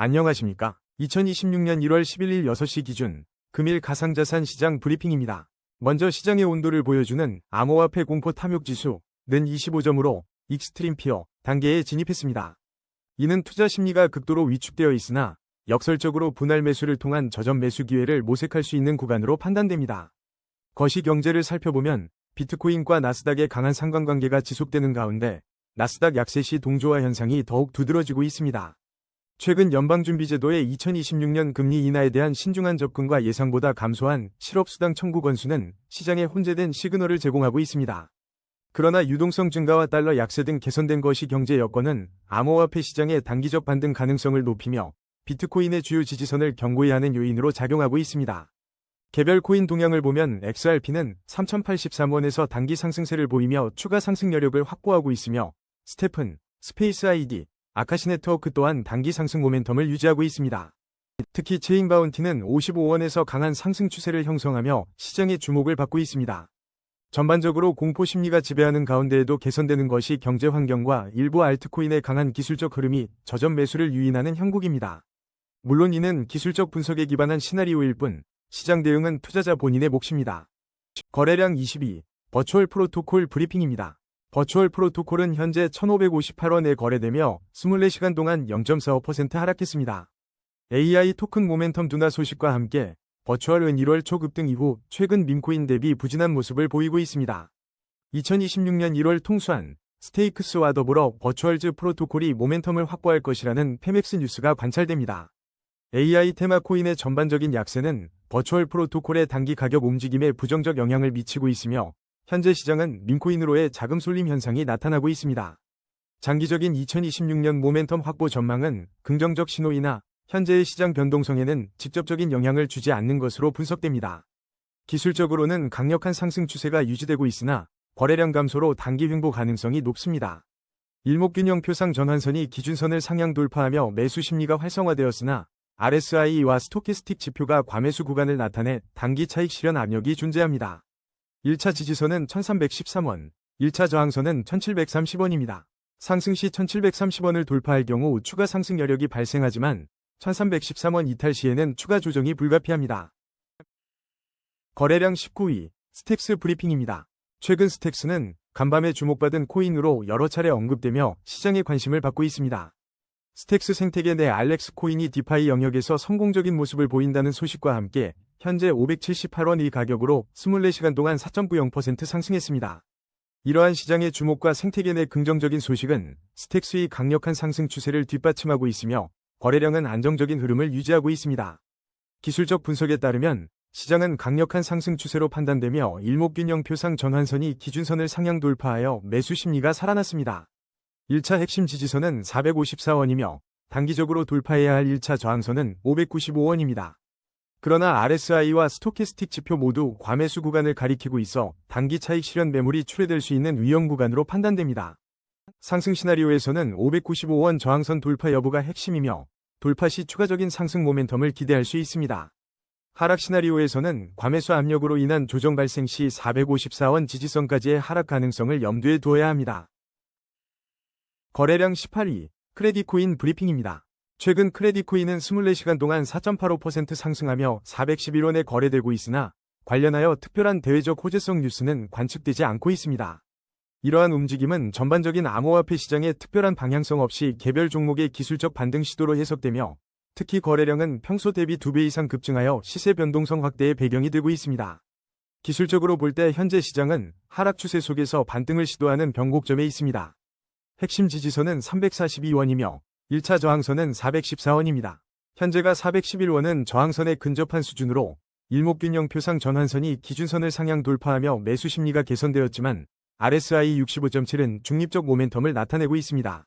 안녕하십니까? 2026년 1월 11일 6시 기준 금일 가상자산 시장 브리핑입니다. 먼저 시장의 온도를 보여주는 암호화폐 공포 탐욕지수는 25점으로 익스트림 피어 단계에 진입했습니다. 이는 투자 심리가 극도로 위축되어 있으나 역설적으로 분할 매수를 통한 저점 매수 기회를 모색할 수 있는 구간으로 판단됩니다. 거시 경제를 살펴보면 비트코인과 나스닥의 강한 상관관계가 지속되는 가운데 나스닥 약세 시 동조화 현상이 더욱 두드러지고 있습니다. 최근 연방준비제도의 2026년 금리 인하에 대한 신중한 접근과 예상보다 감소한 실업수당 청구 건수는 시장에 혼재된 시그널을 제공하고 있습니다. 그러나 유동성 증가와 달러 약세 등 개선된 거시 경제 여건은 암호화폐 시장의 단기적 반등 가능성을 높이며 비트코인의 주요 지지선을 견고히 하는 요인으로 작용하고 있습니다. 개별 코인 동향을 보면 XRP는 3083원에서 단기 상승세를 보이며 추가 상승 여력을 확보하고 있으며 스테픈, 스페이스 아이디, 아카시 네트워크 또한 단기 상승 모멘텀을 유지하고 있습니다. 특히 체인 바운티는 55원에서 강한 상승 추세를 형성하며 시장의 주목을 받고 있습니다. 전반적으로 공포 심리가 지배하는 가운데에도 개선되는 것이 경제 환경과 일부 알트코인의 강한 기술적 흐름이 저점 매수를 유인하는 형국입니다. 물론 이는 기술적 분석에 기반한 시나리오일 뿐 시장 대응은 투자자 본인의 몫입니다. 거래량 22, 버추얼 프로토콜 브리핑입니다. 버추얼 프로토콜은 현재 1,558원에 거래되며 24시간 동안 0.45% 하락했습니다. AI 토큰 모멘텀 둔화 소식과 함께 버추얼은 1월 초 급등 이후 최근 밈코인 대비 부진한 모습을 보이고 있습니다. 2026년 1월 통수한 스테이크스와 더불어 버추얼즈 프로토콜이 모멘텀을 확보할 것이라는 페맥스 뉴스가 관찰됩니다. AI 테마 코인의 전반적인 약세는 버추얼 프로토콜의 단기 가격 움직임에 부정적 영향을 미치고 있으며 현재 시장은 밈코인으로의 자금 쏠림 현상이 나타나고 있습니다. 장기적인 2026년 모멘텀 확보 전망은 긍정적 신호이나 현재의 시장 변동성에는 직접적인 영향을 주지 않는 것으로 분석됩니다. 기술적으로는 강력한 상승 추세가 유지되고 있으나 거래량 감소로 단기 횡보 가능성이 높습니다. 일목균형 표상 전환선이 기준선을 상향 돌파하며 매수 심리가 활성화되었으나 RSI와 스토캐스틱 지표가 과매수 구간을 나타내 단기 차익 실현 압력이 존재합니다. 1차 지지선은 1313원, 1차 저항선은 1730원입니다. 상승 시 1730원을 돌파할 경우 추가 상승 여력이 발생하지만 1313원 이탈 시에는 추가 조정이 불가피합니다. 거래량 19위, 스택스 브리핑입니다. 최근 스택스는 간밤에 주목받은 코인으로 여러 차례 언급되며 시장의 관심을 받고 있습니다. 스택스 생태계 내 알렉스 코인이 디파이 영역에서 성공적인 모습을 보인다는 소식과 함께 현재 578원 이 가격으로 24시간 동안 4.90% 상승했습니다. 이러한 시장의 주목과 생태계 내 긍정적인 소식은 스택스의 강력한 상승 추세를 뒷받침하고 있으며 거래량은 안정적인 흐름을 유지하고 있습니다. 기술적 분석에 따르면 시장은 강력한 상승 추세로 판단되며 일목균형 표상 전환선이 기준선을 상향 돌파하여 매수 심리가 살아났습니다. 1차 핵심 지지선은 454원이며 단기적으로 돌파해야 할 1차 저항선은 595원입니다. 그러나 RSI와 스토캐스틱 지표 모두 과매수 구간을 가리키고 있어 단기 차익 실현 매물이 출회될 수 있는 위험 구간으로 판단됩니다. 상승 시나리오에서는 595원 저항선 돌파 여부가 핵심이며 돌파 시 추가적인 상승 모멘텀을 기대할 수 있습니다. 하락 시나리오에서는 과매수 압력으로 인한 조정 발생 시 454원 지지선까지의 하락 가능성을 염두에 두어야 합니다. 거래량 18위, 크레디코인 브리핑입니다. 최근 크레디코인은 24시간 동안 4.85% 상승하며 411원에 거래되고 있으나 관련하여 특별한 대외적 호재성 뉴스는 관측되지 않고 있습니다. 이러한 움직임은 전반적인 암호화폐 시장의 특별한 방향성 없이 개별 종목의 기술적 반등 시도로 해석되며 특히 거래량은 평소 대비 2배 이상 급증하여 시세 변동성 확대의 배경이 되고 있습니다. 기술적으로 볼 때 현재 시장은 하락 추세 속에서 반등을 시도하는 변곡점에 있습니다. 핵심 지지선은 342원이며 1차 저항선은 414원입니다. 현재가 411원은 저항선에 근접한 수준으로 일목균형 표상 전환선이 기준선을 상향 돌파하며 매수 심리가 개선되었지만 RSI 65.7은 중립적 모멘텀을 나타내고 있습니다.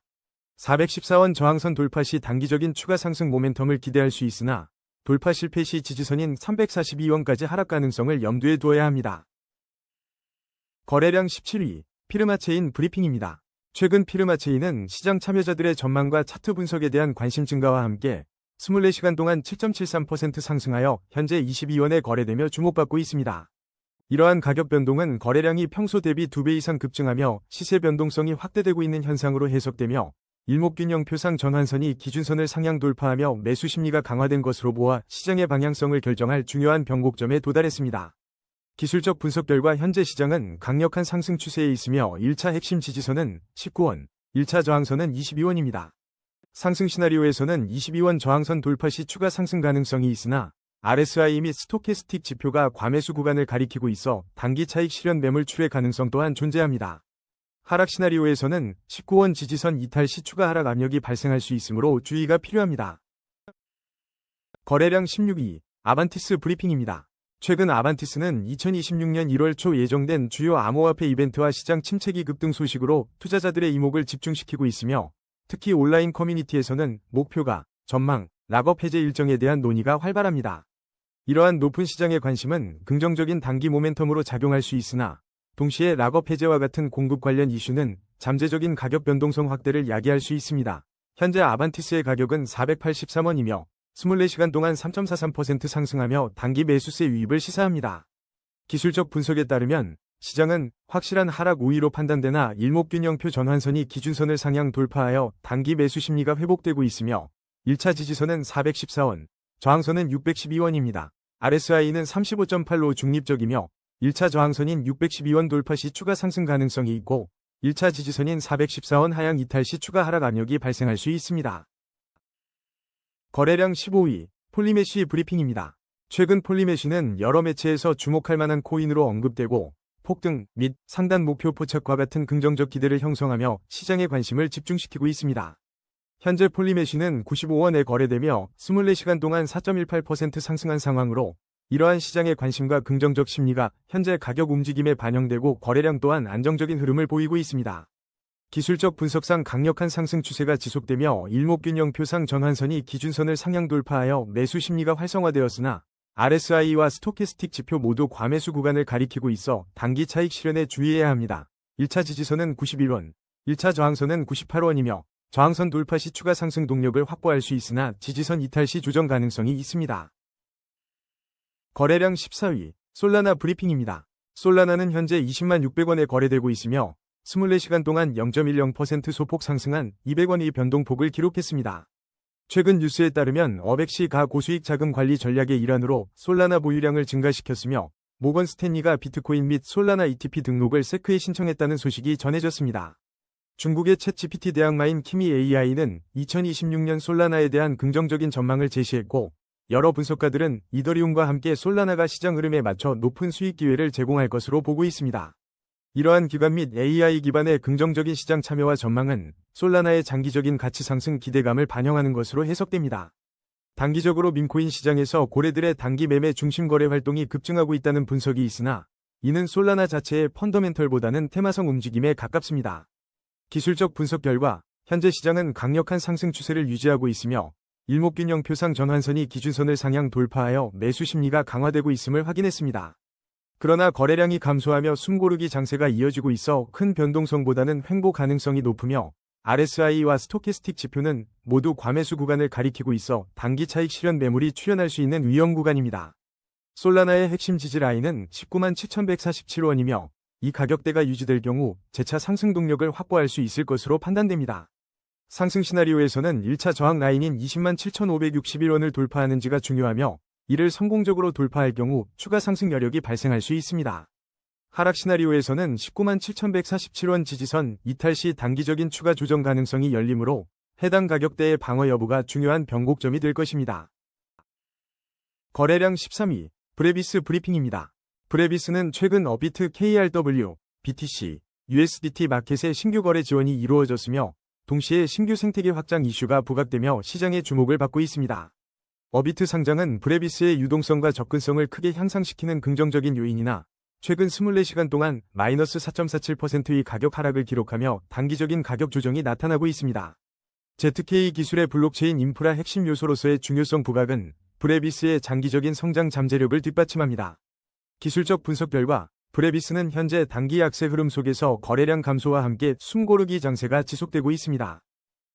414원 저항선 돌파 시 단기적인 추가 상승 모멘텀을 기대할 수 있으나 돌파 실패 시 지지선인 342원까지 하락 가능성을 염두에 두어야 합니다. 거래량 17위, 피르마체인 브리핑입니다. 최근 피르마체인은 시장 참여자들의 전망과 차트 분석에 대한 관심 증가와 함께 24시간 동안 7.73% 상승하여 현재 22원에 거래되며 주목받고 있습니다. 이러한 가격 변동은 거래량이 평소 대비 2배 이상 급증하며 시세 변동성이 확대되고 있는 현상으로 해석되며 일목균형 표상 전환선이 기준선을 상향 돌파하며 매수 심리가 강화된 것으로 보아 시장의 방향성을 결정할 중요한 변곡점에 도달했습니다. 기술적 분석 결과 현재 시장은 강력한 상승 추세에 있으며 1차 핵심 지지선은 19원, 1차 저항선은 22원입니다. 상승 시나리오에서는 22원 저항선 돌파 시 추가 상승 가능성이 있으나 RSI 및 스토캐스틱 지표가 과매수 구간을 가리키고 있어 단기 차익 실현 매물 출회 가능성 또한 존재합니다. 하락 시나리오에서는 19원 지지선 이탈 시 추가 하락 압력이 발생할 수 있으므로 주의가 필요합니다. 거래량 16위 아반티스 브리핑입니다. 최근 아반티스는 2026년 1월 초 예정된 주요 암호화폐 이벤트와 시장 침체기 급등 소식으로 투자자들의 이목을 집중시키고 있으며 특히 온라인 커뮤니티에서는 목표가, 전망, 락업 해제 일정에 대한 논의가 활발합니다. 이러한 높은 시장의 관심은 긍정적인 단기 모멘텀으로 작용할 수 있으나 동시에 락업 해제와 같은 공급 관련 이슈는 잠재적인 가격 변동성 확대를 야기할 수 있습니다. 현재 아반티스의 가격은 483원이며 24시간 동안 3.43% 상승하며 단기 매수세 유입을 시사합니다. 기술적 분석에 따르면 시장은 확실한 하락 우위로 판단되나 일목균형표 전환선이 기준선을 상향 돌파하여 단기 매수 심리가 회복되고 있으며 1차 지지선은 414원, 저항선은 612원입니다. RSI는 35.8로 중립적이며 1차 저항선인 612원 돌파 시 추가 상승 가능성이 있고 1차 지지선인 414원 하향 이탈 시 추가 하락 압력이 발생할 수 있습니다. 거래량 15위 폴리메쉬 브리핑입니다. 최근 폴리메쉬는 여러 매체에서 주목할 만한 코인으로 언급되고 폭등 및 상단 목표 포착과 같은 긍정적 기대를 형성하며 시장의 관심을 집중시키고 있습니다. 현재 폴리메쉬는 95원에 거래되며 24시간 동안 4.18% 상승한 상황으로 이러한 시장의 관심과 긍정적 심리가 현재 가격 움직임에 반영되고 거래량 또한 안정적인 흐름을 보이고 있습니다. 기술적 분석상 강력한 상승 추세가 지속되며 일목균형표상 전환선이 기준선을 상향 돌파하여 매수 심리가 활성화되었으나 RSI와 스토캐스틱 지표 모두 과매수 구간을 가리키고 있어 단기 차익 실현에 주의해야 합니다. 1차 지지선은 91원, 1차 저항선은 98원이며 저항선 돌파 시 추가 상승 동력을 확보할 수 있으나 지지선 이탈 시 조정 가능성이 있습니다. 거래량 14위 솔라나 브리핑입니다. 솔라나는 현재 20만 600원에 거래되고 있으며 24시간 동안 0.10% 소폭 상승한 200원의 변동폭을 기록했습니다. 최근 뉴스에 따르면 어백시 가 고수익 자금 관리 전략의 일환으로 솔라나 보유량을 증가시켰으며 모건 스탠리가 비트코인 및 솔라나 ETP 등록을 세크에 신청했다는 소식이 전해졌습니다. 중국의 챗GPT 대항마인 키미 AI는 2026년 솔라나에 대한 긍정적인 전망을 제시했고 여러 분석가들은 이더리움과 함께 솔라나가 시장 흐름에 맞춰 높은 수익 기회를 제공할 것으로 보고 있습니다. 이러한 기관 및 AI 기반의 긍정적인 시장 참여와 전망은 솔라나의 장기적인 가치 상승 기대감을 반영하는 것으로 해석됩니다. 단기적으로 민코인 시장에서 고래들의 단기 매매 중심 거래 활동이 급증하고 있다는 분석이 있으나 이는 솔라나 자체의 펀더멘털보다는 테마성 움직임에 가깝습니다. 기술적 분석 결과 현재 시장은 강력한 상승 추세를 유지하고 있으며 일목균형표상 전환선이 기준선을 상향 돌파하여 매수 심리가 강화되고 있음을 확인했습니다. 그러나 거래량이 감소하며 숨고르기 장세가 이어지고 있어 큰 변동성보다는 횡보 가능성이 높으며 RSI와 스토캐스틱 지표는 모두 과매수 구간을 가리키고 있어 단기 차익 실현 매물이 출현할 수 있는 위험 구간입니다. 솔라나의 핵심 지지 라인은 19만 7,147원이며 이 가격대가 유지될 경우 재차 상승 동력을 확보할 수 있을 것으로 판단됩니다. 상승 시나리오에서는 1차 저항 라인인 20만 7,561원을 돌파하는지가 중요하며 이를 성공적으로 돌파할 경우 추가 상승 여력이 발생할 수 있습니다. 하락 시나리오에서는 19만 7,147원 지지선 이탈 시 단기적인 추가 조정 가능성이 열리므로 해당 가격대의 방어 여부가 중요한 변곡점이 될 것입니다. 거래량 13위 브레비스 브리핑입니다. 브레비스는 최근 어비트 KRW, BTC, USDT 마켓의 신규 거래 지원이 이루어졌으며 동시에 신규 생태계 확장 이슈가 부각되며 시장의 주목을 받고 있습니다. 어비트 상장은 브레비스의 유동성과 접근성을 크게 향상시키는 긍정적인 요인이나 최근 24시간 동안 마이너스 4.47%의 가격 하락을 기록하며 단기적인 가격 조정이 나타나고 있습니다. ZK 기술의 블록체인 인프라 핵심 요소로서의 중요성 부각은 브레비스의 장기적인 성장 잠재력을 뒷받침합니다. 기술적 분석 결과 브레비스는 현재 단기 약세 흐름 속에서 거래량 감소와 함께 숨고르기 장세가 지속되고 있습니다.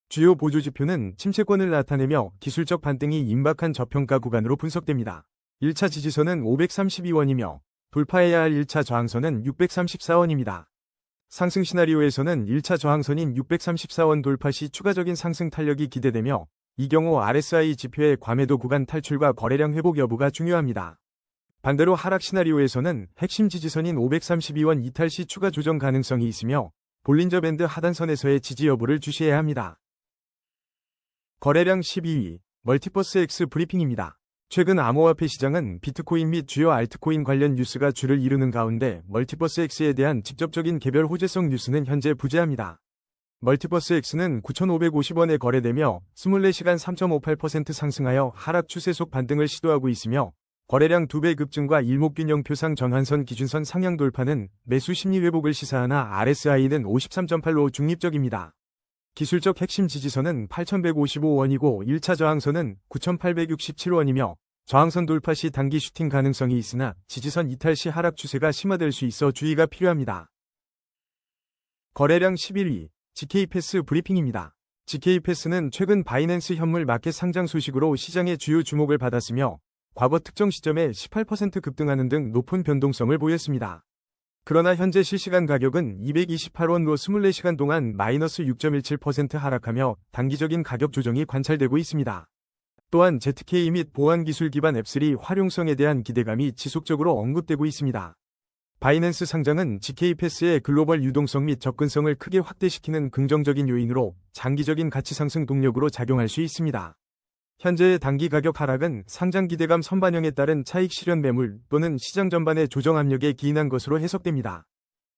주요 보조지표는 침체권을 나타내며 기술적 반등이 임박한 저평가 구간으로 분석됩니다. 1차 지지선은 532원이며 돌파해야 할 1차 저항선은 634원입니다. 상승 시나리오에서는 1차 저항선인 634원 돌파 시 추가적인 상승 탄력이 기대되며 이 경우 RSI 지표의 과매도 구간 탈출과 거래량 회복 여부가 중요합니다. 반대로 하락 시나리오에서는 핵심 지지선인 532원 이탈 시 추가 조정 가능성이 있으며 볼린저 밴드 하단선에서의 지지 여부를 주시해야 합니다. 거래량 12위 멀티버스 X 브리핑입니다. 최근 암호화폐 시장은 비트코인 및 주요 알트코인 관련 뉴스가 주를 이루는 가운데 멀티버스 X에 대한 직접적인 개별 호재성 뉴스는 현재 부재합니다. 멀티버스 X는 9,550원에 거래되며 24시간 3.58% 상승하여 하락 추세 속 반등을 시도하고 있으며 거래량 2배 급증과 일목균형 표상 전환선 기준선 상향 돌파는 매수 심리 회복을 시사하나 RSI는 53.8로 중립적입니다. 기술적 핵심 지지선은 8,155원이고 1차 저항선은 9,867원이며 저항선 돌파 시 단기 슈팅 가능성이 있으나 지지선 이탈 시 하락 추세가 심화될 수 있어 주의가 필요합니다. 거래량 11위 GK패스 브리핑입니다. GK패스는 최근 바이낸스 현물 마켓 상장 소식으로 시장의 주요 주목을 받았으며 과거 특정 시점에 18% 급등하는 등 높은 변동성을 보였습니다. 그러나 현재 실시간 가격은 228원으로 24시간 동안 마이너스 6.17% 하락하며 단기적인 가격 조정이 관찰되고 있습니다. 또한 ZK 및 보안 기술 기반 앱3 활용성에 대한 기대감이 지속적으로 언급되고 있습니다. 바이낸스 상장은 GK패스의 글로벌 유동성 및 접근성을 크게 확대시키는 긍정적인 요인으로 장기적인 가치 상승 동력으로 작용할 수 있습니다. 현재의 단기 가격 하락은 상장 기대감 선반영에 따른 차익 실현 매물 또는 시장 전반의 조정 압력에 기인한 것으로 해석됩니다.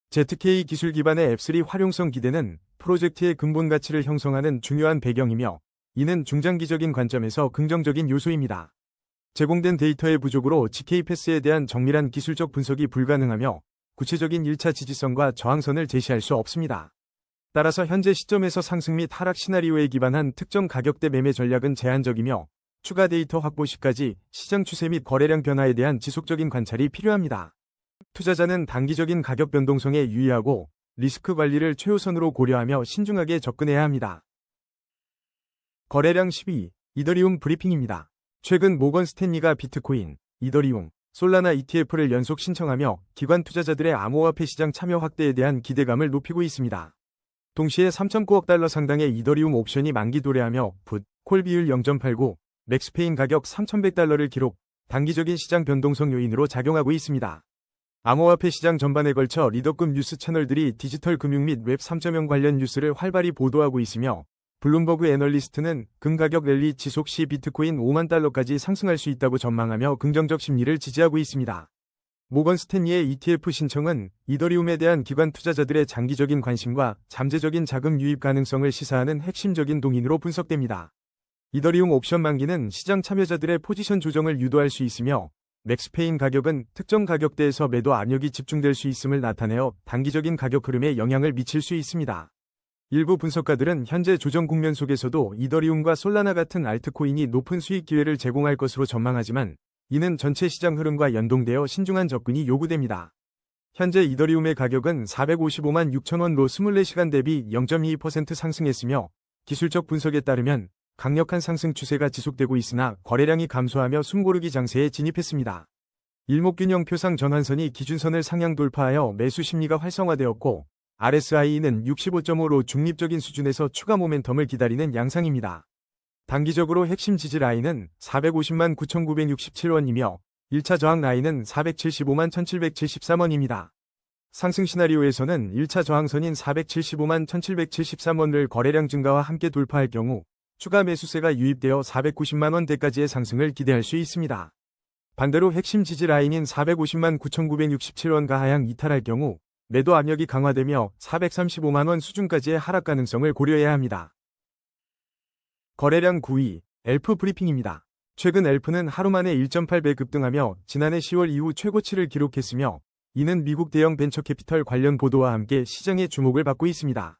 ZK 기술 기반의 앱3 활용성 기대는 프로젝트의 근본 가치를 형성하는 중요한 배경이며 이는 중장기적인 관점에서 긍정적인 요소입니다. 제공된 데이터의 부족으로 GK패스에 대한 정밀한 기술적 분석이 불가능하며 구체적인 1차 지지선과 저항선을 제시할 수 없습니다. 따라서 현재 시점에서 상승 및 하락 시나리오에 기반한 특정 가격대 매매 전략은 제한적이며 추가 데이터 확보 시까지 시장 추세 및 거래량 변화에 대한 지속적인 관찰이 필요합니다. 투자자는 단기적인 가격 변동성에 유의하고 리스크 관리를 최우선으로 고려하며 신중하게 접근해야 합니다. 거래량 12위 이더리움 브리핑입니다. 최근 모건 스탠리가 비트코인, 이더리움, 솔라나 ETF를 연속 신청하며 기관 투자자들의 암호화폐 시장 참여 확대에 대한 기대감을 높이고 있습니다. 동시에 3.9억 달러 상당의 이더리움 옵션이 만기 도래하며 풋, 콜 비율 0.89, 맥스페인 가격 3,100달러를 기록, 단기적인 시장 변동성 요인으로 작용하고 있습니다. 암호화폐 시장 전반에 걸쳐 리더급 뉴스 채널들이 디지털 금융 및 웹 3.0 관련 뉴스를 활발히 보도하고 있으며 블룸버그 애널리스트는 금 가격 랠리 지속 시 비트코인 5만 달러까지 상승할 수 있다고 전망하며 긍정적 심리를 지지하고 있습니다. 모건 스탠리의 ETF 신청은 이더리움에 대한 기관 투자자들의 장기적인 관심과 잠재적인 자금 유입 가능성을 시사하는 핵심적인 동인으로 분석됩니다. 이더리움 옵션 만기는 시장 참여자들의 포지션 조정을 유도할 수 있으며 맥스페인 가격은 특정 가격대에서 매도 압력이 집중될 수 있음을 나타내어 단기적인 가격 흐름에 영향을 미칠 수 있습니다. 일부 분석가들은 현재 조정 국면 속에서도 이더리움과 솔라나 같은 알트코인이 높은 수익 기회를 제공할 것으로 전망하지만 이는 전체 시장 흐름과 연동되어 신중한 접근이 요구됩니다. 현재 이더리움의 가격은 455만 6천원로 24시간 대비 0.22% 상승했으며 기술적 분석에 따르면 강력한 상승 추세가 지속되고 있으나 거래량이 감소하며 숨고르기 장세에 진입했습니다. 일목균형 표상 전환선이 기준선을 상향 돌파하여 매수 심리가 활성화되었고 RSI는 65.5로 중립적인 수준에서 추가 모멘텀을 기다리는 양상입니다. 단기적으로 핵심 지지 라인은 450만 9,967원이며 1차 저항 라인은 475만 1,773원입니다. 상승 시나리오에서는 1차 저항선인 475만 1,773원을 거래량 증가와 함께 돌파할 경우 추가 매수세가 유입되어 490만원대까지의 상승을 기대할 수 있습니다. 반대로 핵심 지지 라인인 450만 9,967원과 하향 이탈할 경우 매도 압력이 강화되며 435만원 수준까지의 하락 가능성을 고려해야 합니다. 거래량 9위, 엘프 브리핑입니다. 최근 엘프는 하루 만에 1.8배 급등하며 지난해 10월 이후 최고치를 기록했으며 이는 미국 대형 벤처 캐피털 관련 보도와 함께 시장의 주목을 받고 있습니다.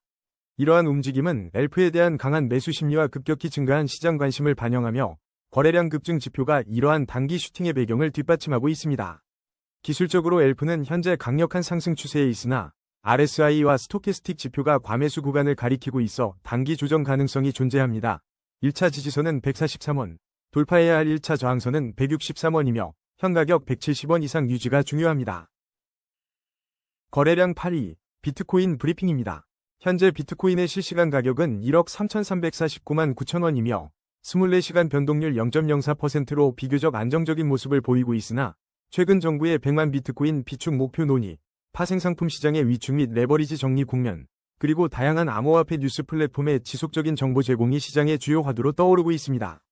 이러한 움직임은 엘프에 대한 강한 매수 심리와 급격히 증가한 시장 관심을 반영하며 거래량 급증 지표가 이러한 단기 슈팅의 배경을 뒷받침하고 있습니다. 기술적으로 엘프는 현재 강력한 상승 추세에 있으나 RSI와 스토캐스틱 지표가 과매수 구간을 가리키고 있어 단기 조정 가능성이 존재합니다. 1차 지지선은 143원, 돌파해야 할 1차 저항선은 163원이며 현 가격 170원 이상 유지가 중요합니다. 거래량 8위, 비트코인 브리핑입니다. 현재 비트코인의 실시간 가격은 1억 3,349만 9천 원이며 24시간 변동률 0.04%로 비교적 안정적인 모습을 보이고 있으나 최근 정부의 100만 비트코인 비축 목표 논의, 파생상품 시장의 위축 및 레버리지 정리 국면, 그리고 다양한 암호화폐 뉴스 플랫폼의 지속적인 정보 제공이 시장의 주요 화두로 떠오르고 있습니다.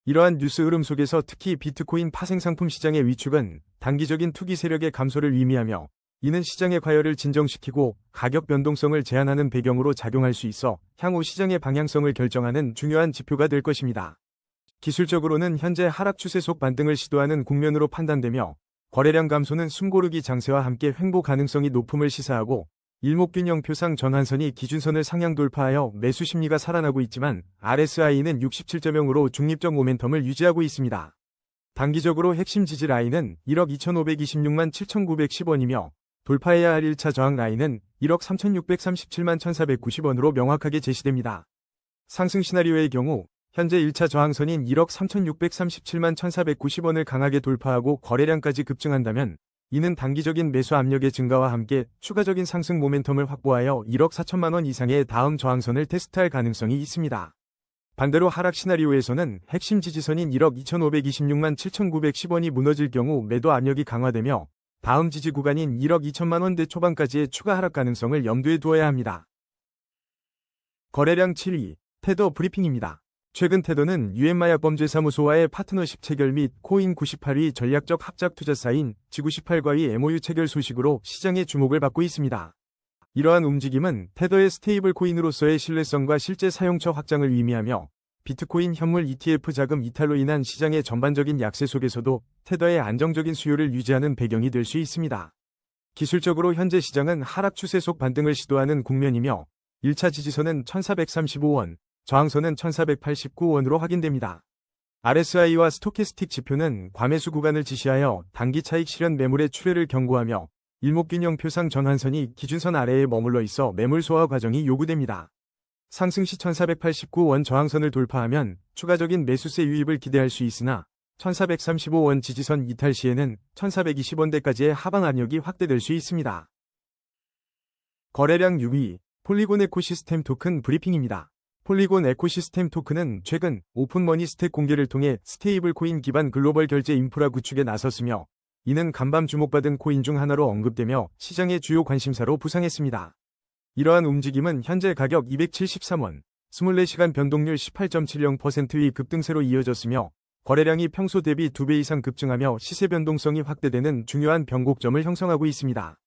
이러한 뉴스 흐름 속에서 특히 비트코인 파생상품 시장의 위축은 단기적인 투기 세력의 감소를 의미하며 이는 시장의 과열을 진정시키고 가격 변동성을 제한하는 배경으로 작용할 수 있어 향후 시장의 방향성을 결정하는 중요한 지표가 될 것입니다. 기술적으로는 현재 하락 추세 속 반등을 시도하는 국면으로 판단되며 거래량 감소는 숨고르기 장세와 함께 횡보 가능성이 높음을 시사하고 일목균형 표상 전환선이 기준선을 상향 돌파하여 매수 심리가 살아나고 있지만 RSI는 67.0으로 중립적 모멘텀을 유지하고 있습니다. 단기적으로 핵심 지지 라인은 1억 2,526만 7,910원이며 돌파해야 할 1차 저항 라인은 1억 3,637만 1,490원으로 명확하게 제시됩니다. 상승 시나리오의 경우 현재 1차 저항선인 1억 3,637만 1,490원을 강하게 돌파하고 거래량까지 급증한다면 이는 단기적인 매수 압력의 증가와 함께 추가적인 상승 모멘텀을 확보하여 1억 4천만 원 이상의 다음 저항선을 테스트할 가능성이 있습니다. 반대로 하락 시나리오에서는 핵심 지지선인 1억 2,526만 7,910원이 무너질 경우 매도 압력이 강화되며 다음 지지 구간인 1억 2천만 원대 초반까지의 추가 하락 가능성을 염두에 두어야 합니다. 거래량 7위, 테더 브리핑입니다. 최근 테더는 유엔마약범죄사무소와의 파트너십 체결 및 코인 98위 전략적 합작 투자 사인 G98과의 MOU 체결 소식으로 시장의 주목을 받고 있습니다. 이러한 움직임은 테더의 스테이블 코인으로서의 신뢰성과 실제 사용처 확장을 의미하며 비트코인 현물 ETF 자금 이탈로 인한 시장의 전반적인 약세 속에서도 테더의 안정적인 수요를 유지하는 배경이 될 수 있습니다. 기술적으로 현재 시장은 하락 추세 속 반등을 시도하는 국면이며 1차 지지선은 1,435원, 저항선은 1,489원으로 확인됩니다. RSI와 스토캐스틱 지표는 과매수 구간을 지시하여 단기 차익 실현 매물의 출회를 경고하며 일목균형 표상 전환선이 기준선 아래에 머물러 있어 매물 소화 과정이 요구됩니다. 상승 시 1,489원 저항선을 돌파하면 추가적인 매수세 유입을 기대할 수 있으나 1,435원 지지선 이탈 시에는 1,420원대까지의 하방 압력이 확대될 수 있습니다. 거래량 6위, 폴리곤 에코시스템 토큰 브리핑입니다. 폴리곤 에코시스템 토큰은 최근 오픈머니 스택 공개를 통해 스테이블 코인 기반 글로벌 결제 인프라 구축에 나섰으며 이는 간밤 주목받은 코인 중 하나로 언급되며 시장의 주요 관심사로 부상했습니다. 이러한 움직임은 현재 가격 273원, 24시간 변동률 18.70%의 급등세로 이어졌으며 거래량이 평소 대비 2배 이상 급증하며 시세 변동성이 확대되는 중요한 변곡점을 형성하고 있습니다.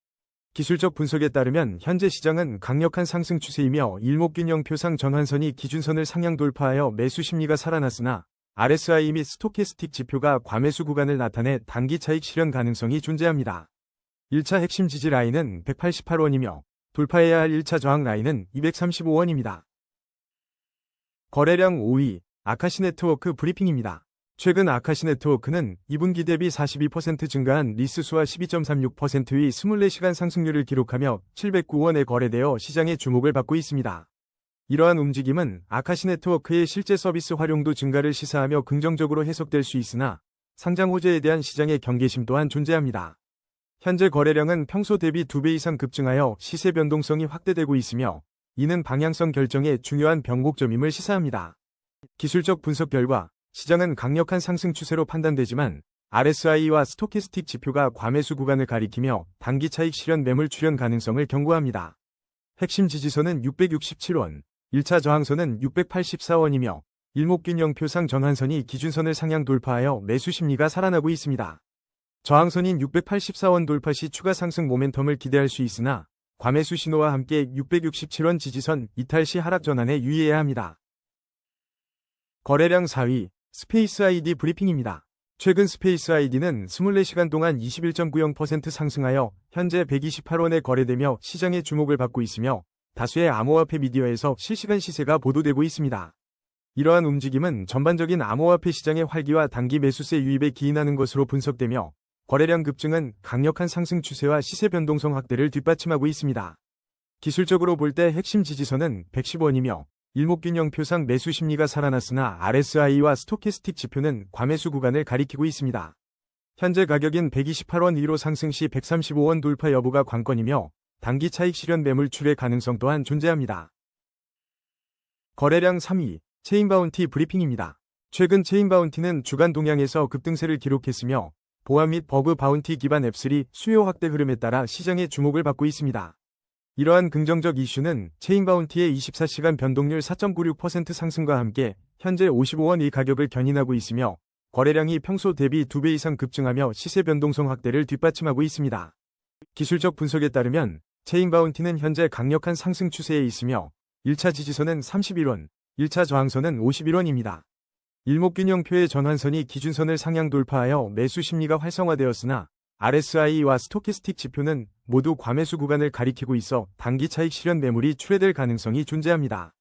기술적 분석에 따르면 현재 시장은 강력한 상승 추세이며 일목균형 표상 전환선이 기준선을 상향 돌파하여 매수 심리가 살아났으나 RSI 및 스토캐스틱 지표가 과매수 구간을 나타내 단기 차익 실현 가능성이 존재합니다. 1차 핵심 지지 라인은 188원이며 돌파해야 할 1차 저항 라인은 235원입니다. 거래량 5위, 아카시 네트워크 브리핑입니다. 최근 아카시 네트워크는 2분기 대비 42% 증가한 리스수와 12.36%의 24시간 상승률을 기록하며 709원에 거래되어 시장의 주목을 받고 있습니다. 이러한 움직임은 아카시 네트워크의 실제 서비스 활용도 증가를 시사하며 긍정적으로 해석될 수 있으나 상장 호재에 대한 시장의 경계심 또한 존재합니다. 현재 거래량은 평소 대비 2배 이상 급증하여 시세 변동성이 확대되고 있으며 이는 방향성 결정의 중요한 변곡점임을 시사합니다. 기술적 분석 결과 시장은 강력한 상승 추세로 판단되지만 RSI와 스토캐스틱 지표가 과매수 구간을 가리키며 단기 차익 실현 매물 출현 가능성을 경고합니다. 핵심 지지선은 667원, 1차 저항선은 684원이며 일목균형 표상 전환선이 기준선을 상향 돌파하여 매수 심리가 살아나고 있습니다. 저항선인 684원 돌파 시 추가 상승 모멘텀을 기대할 수 있으나 과매수 신호와 함께 667원 지지선 이탈 시 하락 전환에 유의해야 합니다. 거래량 4위, 스페이스 아이디 브리핑입니다. 최근 스페이스 아이디는 24시간 동안 21.90% 상승하여 현재 128원에 거래되며 시장의 주목을 받고 있으며 다수의 암호화폐 미디어에서 실시간 시세가 보도되고 있습니다. 이러한 움직임은 전반적인 암호화폐 시장의 활기와 단기 매수세 유입에 기인하는 것으로 분석되며 거래량 급증은 강력한 상승 추세와 시세 변동성 확대를 뒷받침하고 있습니다. 기술적으로 볼 때 핵심 지지선은 110원이며 일목균형 표상 매수 심리가 살아났으나 RSI와 스토캐스틱 지표는 과매수 구간을 가리키고 있습니다. 현재 가격인 128원 위로 상승 시 135원 돌파 여부가 관건이며 단기 차익 실현 매물 출회 가능성 또한 존재합니다. 거래량 3위, 체인바운티 브리핑입니다. 최근 체인바운티는 주간 동향에서 급등세를 기록했으며 보안 및 버그 바운티 기반 앱3 수요 확대 흐름에 따라 시장의 주목을 받고 있습니다. 이러한 긍정적 이슈는 체인바운티의 24시간 변동률 4.96% 상승과 함께 현재 55원 이 가격을 견인하고 있으며 거래량이 평소 대비 2배 이상 급증하며 시세 변동성 확대를 뒷받침하고 있습니다. 기술적 분석에 따르면 체인바운티는 현재 강력한 상승 추세에 있으며 1차 지지선은 31원, 1차 저항선은 51원입니다. 일목균형표의 전환선이 기준선을 상향 돌파하여 매수 심리가 활성화되었으나 RSI와 스토캐스틱 지표는 모두 과매수 구간을 가리키고 있어 단기 차익 실현 매물이 출회될 가능성이 존재합니다.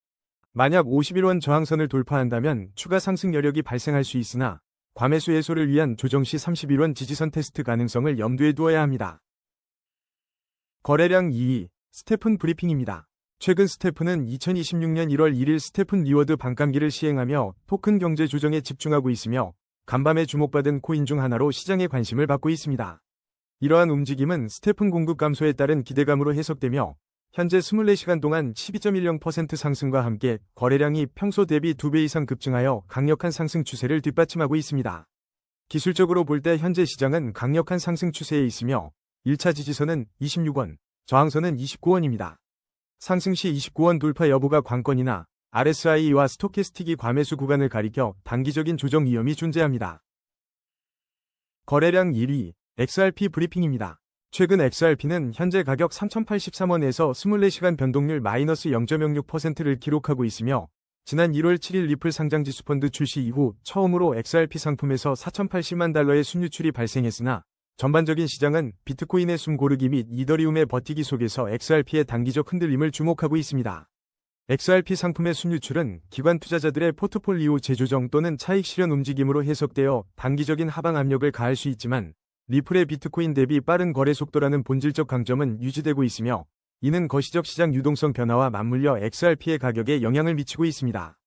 만약 51원 저항선을 돌파한다면 추가 상승 여력이 발생할 수 있으나 과매수 해소를 위한 조정 시 31원 지지선 테스트 가능성을 염두에 두어야 합니다. 거래량 2위, 스테픈 브리핑입니다. 최근 스테픈은 2026년 1월 1일 스테픈 리워드 반감기를 시행하며 토큰 경제 조정에 집중하고 있으며 간밤에 주목받은 코인 중 하나로 시장의 관심을 받고 있습니다. 이러한 움직임은 스테픈 공급 감소에 따른 기대감으로 해석되며 현재 24시간 동안 12.10% 상승과 함께 거래량이 평소 대비 2배 이상 급증하여 강력한 상승 추세를 뒷받침하고 있습니다. 기술적으로 볼 때 현재 시장은 강력한 상승 추세에 있으며 1차 지지선은 26원, 저항선은 29원입니다. 상승 시 29원 돌파 여부가 관건이나 RSI와 스토캐스틱이 과매수 구간을 가리켜 단기적인 조정 위험이 존재합니다. 거래량 1위, XRP 브리핑입니다. 최근 XRP는 현재 가격 3,083원에서 24시간 변동률 마이너스 0.06%를 기록하고 있으며 지난 1월 7일 리플 상장지수 펀드 출시 이후 처음으로 XRP 상품에서 4,080만 달러의 순유출이 발생했으나 전반적인 시장은 비트코인의 숨 고르기 및 이더리움의 버티기 속에서 XRP의 단기적 흔들림을 주목하고 있습니다. XRP 상품의 순유출은 기관 투자자들의 포트폴리오 재조정 또는 차익 실현 움직임으로 해석되어 단기적인 하방 압력을 가할 수 있지만 리플의 비트코인 대비 빠른 거래 속도라는 본질적 강점은 유지되고 있으며 이는 거시적 시장 유동성 변화와 맞물려 XRP의 가격에 영향을 미치고 있습니다.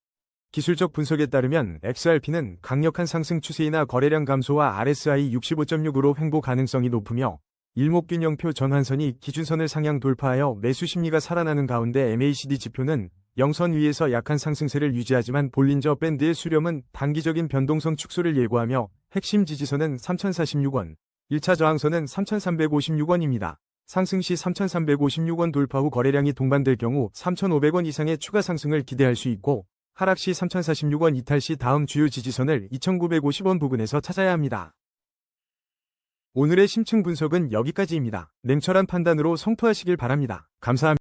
기술적 분석에 따르면 XRP는 강력한 상승 추세이나 거래량 감소와 RSI 65.6으로 횡보 가능성이 높으며 일목균형표 전환선이 기준선을 상향 돌파하여 매수 심리가 살아나는 가운데 MACD 지표는 영선 위에서 약한 상승세를 유지하지만 볼린저 밴드의 수렴은 단기적인 변동성 축소를 예고하며 핵심 지지선은 3,046원, 1차 저항선은 3,356원입니다. 상승 시 3,356원 돌파 후 거래량이 동반될 경우 3,500원 이상의 추가 상승을 기대할 수 있고 하락 시 3,046원 이탈 시 다음 주요 지지선을 2,950원 부근에서 찾아야 합니다. 오늘의 심층 분석은 여기까지입니다. 냉철한 판단으로 성투하시길 바랍니다. 감사합니다.